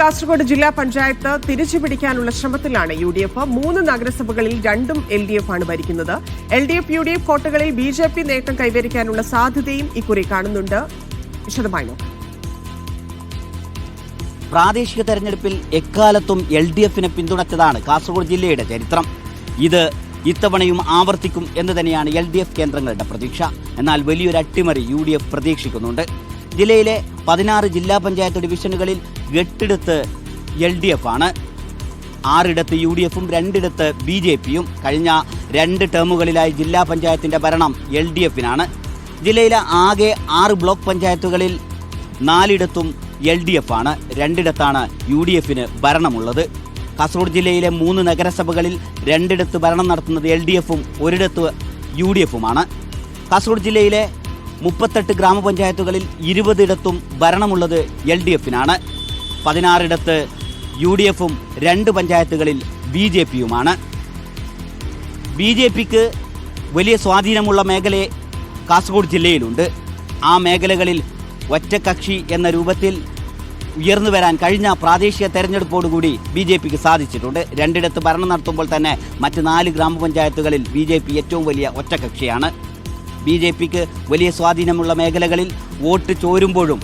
കാസർഗോഡ് ജില്ലാ പഞ്ചായത്ത് തിരിച്ചുപിടിക്കാനുള്ള ശ്രമത്തിലാണ് UDF. 3 നഗരസഭകളിൽ 2ഉം LDF ആണ് ഭരിക്കുന്നത്. LDF UDF കോട്ടകളിൽ BJP നേട്ടം കൈവരിക്കാനുള്ള സാധ്യതയും ഇക്കുറി കാണുന്നുണ്ട്. വിശദമായി നോക്കാം. പ്രാദേശിക തെരഞ്ഞെടുപ്പിൽ എക്കാലത്തും LDFനെ പിന്തുണച്ചതാണ് കാസർഗോഡ് ജില്ലയുടെ ചരിത്രം. ഇത് ഇത്തവണയും ആവർത്തിക്കും എന്ന് തന്നെയാണ് LDF കേന്ദ്രങ്ങളുടെ പ്രതീക്ഷ. എന്നാൽ വലിയൊരു അട്ടിമറി UDF പ്രതീക്ഷിക്കുന്നുണ്ട്. ജില്ലയിലെ 16 ജില്ലാ പഞ്ചായത്ത് ഡിവിഷനുകളിൽ 8ഇടത്ത് LDF ആണ്. 6ഇടത്ത് UDFും 2ഇടത്ത് BJPയും. കഴിഞ്ഞ 2 ടേമുകളിലായി ജില്ലാ പഞ്ചായത്തിന്റെ ഭരണം LDFനാണ്. ജില്ലയിലെ ആകെ 6 ബ്ലോക്ക് പഞ്ചായത്തുകളിൽ 4ഇടത്തും LDF ആണ്. 2ഇടത്താണ് UDFന് ഭരണമുള്ളത്. കാസർഗോഡ് ജില്ലയിലെ 3 നഗരസഭകളിൽ 2ഇടത്ത് ഭരണം നടത്തുന്നത് LDFും 1ഇടത്ത് UDFുമാണ്. കാസർഗോഡ് ജില്ലയിലെ 38 ഗ്രാമപഞ്ചായത്തുകളിൽ 20ഇടത്തും ഭരണമുള്ളത് LDFനാണ്. 16ഇടത്ത് UDFും 2 പഞ്ചായത്തുകളിൽ BJPയുമാണ്. BJPക്ക് വലിയ സ്വാധീനമുള്ള മേഖല കാസർഗോഡ് ജില്ലയിലുണ്ട്. ആ മേഖലകളിൽ ഒറ്റക്കക്ഷി എന്ന രൂപത്തിൽ ഉയർന്നു വരാൻ കഴിഞ്ഞ പ്രാദേശിക തെരഞ്ഞെടുപ്പോടുകൂടി BJPക്ക് സാധിച്ചിട്ടുണ്ട്. 2ഇടത്ത് ഭരണം നടത്തുമ്പോൾ തന്നെ മറ്റ് 4 ഗ്രാമപഞ്ചായത്തുകളിൽ BJP ഏറ്റവും വലിയ ഒറ്റക്കക്ഷിയാണ്. BJPക്ക് വലിയ സ്വാധീനമുള്ള മേഖലകളിൽ വോട്ട് ചോരുമ്പോഴും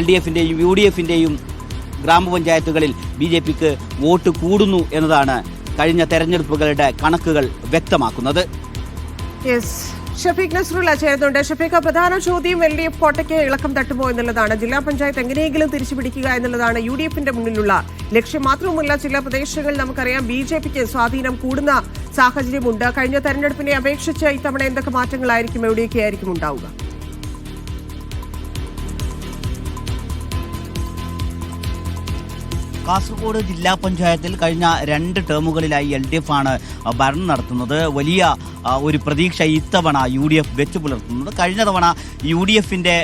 LDFിൻ്റെയും UDFിൻ്റെയും ഗ്രാമപഞ്ചായത്തുകളിൽ BJPക്ക് വോട്ട് കൂടുന്നു എന്നതാണ് കഴിഞ്ഞ തെരഞ്ഞെടുപ്പുകളുടെ കണക്കുകൾ വ്യക്തമാക്കുന്നത്. ഷഫീഖ് നസ്രുള്ള ചേരുന്നുണ്ട്. ഷഫീഖ്, പ്രധാന ചോദ്യം LDF കോട്ടയ്ക്ക് ഇളക്കം തട്ടുമോ എന്നുള്ളതാണ്. ജില്ലാ പഞ്ചായത്ത് എങ്ങനെയെങ്കിലും തിരിച്ചുപിടിക്കുക എന്നുള്ളതാണ് UDFിന്റെ മുന്നിലുള്ള ലക്ഷ്യം. മാത്രവുമല്ല, ചില പ്രദേശങ്ങളിൽ നമുക്കറിയാം BJPക്ക് സ്വാധീനം കൂടുന്ന സാഹചര്യമുണ്ട്. കഴിഞ്ഞ തെരഞ്ഞെടുപ്പിനെ അപേക്ഷിച്ച് ഇത്തവണ എന്തൊക്കെ മാറ്റങ്ങളായിരിക്കും, എവിടെയൊക്കെയായിരിക്കും ഉണ്ടാവുക? കാസർഗോഡ് ജില്ലാ പഞ്ചായത്തിൽ കഴിഞ്ഞ 2 ടേമുകളിലായി LDF ആണ് ഭരണം നടത്തുന്നത്. വലിയ ഒരു പ്രതീക്ഷ ഇത്തവണ UDF വെച്ച് പുലർത്തുന്നത്. കഴിഞ്ഞ തവണ UDFിൻ്റെ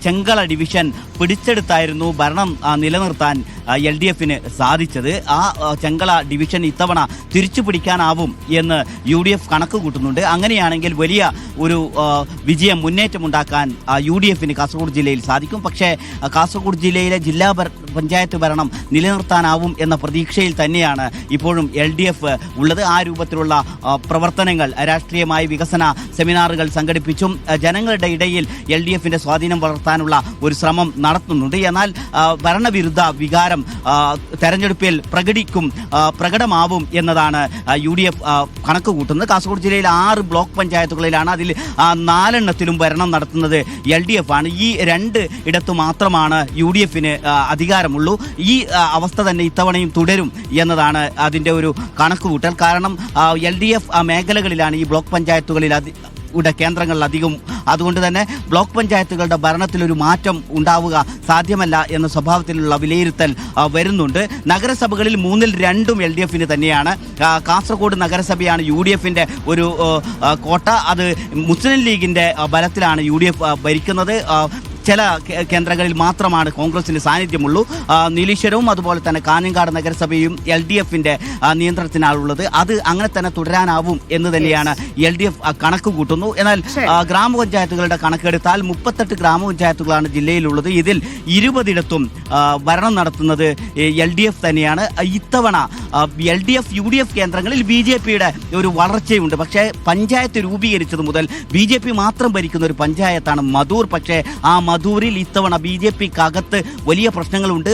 ചെങ്കള ഡിവിഷൻ പിടിച്ചെടുത്തായിരുന്നു ഭരണം നിലനിർത്താൻ LDFന് സാധിച്ചത്. ആ ചെങ്കള ഡിവിഷൻ ഇത്തവണ തിരിച്ചു പിടിക്കാനാവും എന്ന് UDF കണക്ക് കൂട്ടുന്നുണ്ട്. അങ്ങനെയാണെങ്കിൽ വലിയ ഒരു വിജയം, മുന്നേറ്റമുണ്ടാക്കാൻ UDFന് കാസർഗോഡ് ജില്ലയിൽ സാധിക്കും. പക്ഷേ കാസർഗോഡ് ജില്ലയിലെ ജില്ലാ പഞ്ചായത്ത് ഭരണം നിലനിർത്താനാവും എന്ന പ്രതീക്ഷയിൽ തന്നെയാണ് ഇപ്പോഴും LDF ഉള്ളത്. ആ രൂപത്തിലുള്ള പ്രവർത്തനങ്ങൾ, രാഷ്ട്രീയമായ വികസന സെമിനാറുകൾ സംഘടിപ്പിച്ചും ജനങ്ങളുടെ ഇടയിൽ LDFിൻ്റെ സ്വാധീനം വളർത്താനുള്ള ഒരു ശ്രമം നടത്തുന്നുണ്ട്. എന്നാൽ ഭരണവിരുദ്ധ വികാരം തെരഞ്ഞെടുപ്പിൽ പ്രകടമാവും എന്നതാണ് UDF കണക്ക് കൂട്ടുന്നത്. കാസർഗോഡ് ജില്ലയിൽ 6 ബ്ലോക്ക് പഞ്ചായത്തുകളിലാണ്. അതിൽ 4 ഭരണം നടത്തുന്നത് LDF ആണ്. ഈ 2 ഇടത്ത് മാത്രമാണ് UDFന് അധികാരമുള്ളൂ. ഈ അവസ്ഥ തന്നെ ഇത്തവണയും തുടരും എന്നതാണ് അതിൻ്റെ ഒരു കണക്കുകൂട്ടൽ. കാരണം LDF മേഖലകളിലാണ് ഈ ബ്ലോക്ക് പഞ്ചായത്തുകളിൽ കേന്ദ്രങ്ങളിൽ അധികം. അതുകൊണ്ട് തന്നെ ബ്ലോക്ക് പഞ്ചായത്തുകളുടെ ഭരണത്തിലൊരു മാറ്റം ഉണ്ടാവുക സാധ്യമല്ല എന്ന സ്വഭാവത്തിലുള്ള വിലയിരുത്തൽ വരുന്നുണ്ട്. നഗരസഭകളിൽ 3ൽ 2ഉം LDFന് തന്നെയാണ്. കാസർഗോഡ് നഗരസഭയാണ് UDFിൻ്റെ ഒരു കോട്ട. അത് മുസ്ലിം ലീഗിൻ്റെ ബലത്തിലാണ് UDF ഭരിക്കുന്നത്. ചില കേന്ദ്രങ്ങളിൽ മാത്രമാണ് കോൺഗ്രസിന് സാന്നിധ്യമുള്ളൂ. നീലീശ്വരവും അതുപോലെ തന്നെ കാഞ്ഞങ്ങാട് നഗരസഭയും LDFിൻ്റെ നിയന്ത്രണത്തിനാണുള്ളത്. അത് അങ്ങനെ തന്നെ തുടരാനാവും എന്ന് തന്നെയാണ് LDF കണക്ക് കൂട്ടുന്നു. എന്നാൽ ഗ്രാമപഞ്ചായത്തുകളുടെ കണക്കെടുത്താൽ 38 ഗ്രാമപഞ്ചായത്തുകളാണ് ജില്ലയിലുള്ളത്. ഇതിൽ 20ഇടത്തും ഭരണം നടത്തുന്നത് LDF തന്നെയാണ്. ഇത്തവണ LDF UDF കേന്ദ്രങ്ങളിൽ BJPയുടെ ഒരു വളർച്ചയുണ്ട്. പക്ഷേ പഞ്ചായത്ത് രൂപീകരിച്ചത് മുതൽ BJP മാത്രം ഭരിക്കുന്ന ഒരു പഞ്ചായത്താണ് മധൂർ. പക്ഷേ ആ മധൂരിൽ ഇത്തവണ BJPക്കകത്ത് വലിയ പ്രശ്നങ്ങളുണ്ട്.